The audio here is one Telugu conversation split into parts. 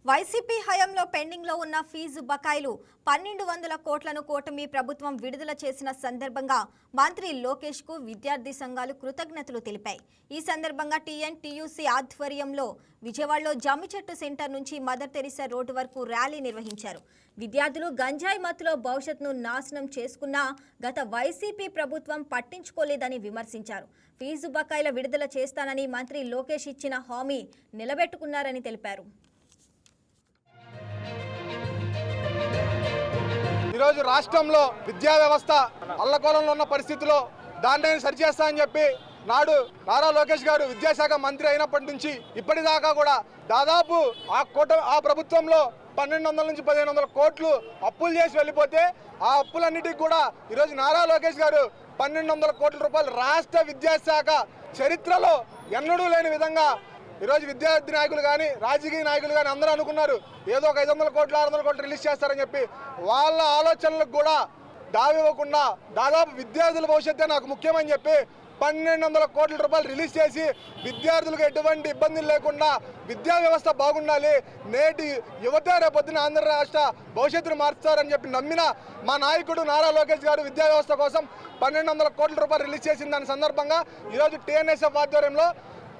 వైసీపీ హయాంలో పెండింగ్ లో ఉన్న ఫీజు బకాయిలు 1200 కోట్లను కూటమి ప్రభుత్వం విడుదల చేసిన సందర్భంగా మంత్రి లోకేష్ కు విద్యార్థి సంఘాలు కృతజ్ఞతలు తెలిపాయి. ఈ సందర్భంగా టీఎన్టీయూసీ ఆధ్వర్యంలో విజయవాడలో జమ్మిచెట్టు సెంటర్ నుంచి మదర్ తెరిసా రోడ్డు వరకు ర్యాలీ నిర్వహించారు. విద్యార్థులు గంజాయి మత్తులో భవిష్యత్తును నాశనం చేసుకున్నా గత వైసీపీ ప్రభుత్వం పట్టించుకోలేదని విమర్శించారు. ఫీజు బకాయిల విడుదల చేస్తానని మంత్రి లోకేష్ ఇచ్చిన హామీ నిలబెట్టుకున్నారని తెలిపారు. ఈరోజు రాష్ట్రంలో విద్యా వ్యవస్థ అల్లకోలంలో ఉన్న పరిస్థితిలో దాన్ని సరిచేస్తా అని చెప్పి నాడు నారా లోకేష్ గారు విద్యాశాఖ మంత్రి అయినప్పటి నుంచి ఇప్పటిదాకా కూడా దాదాపు ఆ ప్రభుత్వంలో 1200 నుంచి 1500 కోట్లు అప్పులు చేసి వెళ్ళిపోతే ఆ అప్పులన్నిటికీ కూడా ఈరోజు నారా లోకేష్ గారు 1200 కోట్ల రూపాయలు రాష్ట్ర విద్యాశాఖ చరిత్రలో ఎన్నడూ లేని విధంగా ఈరోజు విద్యార్థి నాయకులు కానీ రాజకీయ నాయకులు కానీ అందరూ అనుకున్నారు ఏదో ఒక 500 కోట్లు 600 కోట్లు రిలీజ్ చేస్తారని చెప్పి వాళ్ళ ఆలోచనలకు కూడా దావివ్వకుండా దాదాపు విద్యార్థుల భవిష్యత్తే నాకు ముఖ్యమని చెప్పి 1200 కోట్ల రూపాయలు రిలీజ్ చేసి విద్యార్థులకు ఎటువంటి ఇబ్బందులు లేకుండా విద్యా వ్యవస్థ బాగుండాలి, నేటి యువత రేపొద్దున ఆంధ్ర రాష్ట్ర భవిష్యత్తును మార్చారని చెప్పి నమ్మిన మా నాయకుడు నారా లోకేష్ గారు విద్యా వ్యవస్థ కోసం 1200 కోట్ల రూపాయలు రిలీజ్ చేసిన దాని సందర్భంగా ఈరోజు టీఎన్ఎస్ఎఫ్ ఆధ్వర్యంలో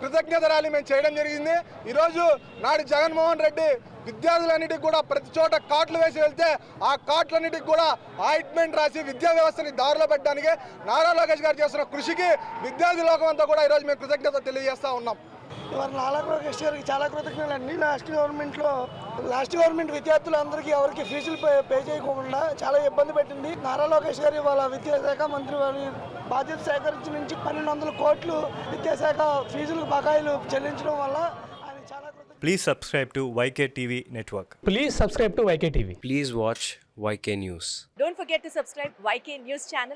కృతజ్ఞత ర్యాలీ మేము చేయడం జరిగింది. ఈరోజు నాడు జగన్మోహన్ రెడ్డి విద్యార్థులన్నిటికి కూడా ప్రతి చోట కార్డులు వేసి వెళ్తే ఆ కార్డులన్నిటికి కూడా ఆయింట్మెంట్ రాసి విద్యా వ్యవస్థని దారిలో పెట్టడానికి నారా లోకేష్ గారు చేస్తున్న కృషికి విద్యార్థి లోకం అంతా కూడా ఈరోజు మేము కృతజ్ఞత తెలియజేస్తూ ఉన్నాం. ఇవాళ నారా లోకేష్ గారికి చాలా కృతజ్ఞతలు అండి. లాస్ట్ గవర్నమెంట్ విద్యార్థులందరికీ ఎవరికి ఫీజులు పే చేయకుండా చాలా ఇబ్బంది పెట్టింది. నారా లోకేష్ గారు ఇవాళ విద్యాశాఖ మంత్రి వారి బాధ్యత సేకరించి నుంచి 1200 కోట్లు విద్యాశాఖ ఫీజులు బకాయిలు చెల్లించడం వల్ల ఆయన చాలా కృతజ్ఞతలు. Please subscribe to YK TV Network. Please subscribe to YK TV. Please watch YK News. Don't forget to subscribe YK News channel.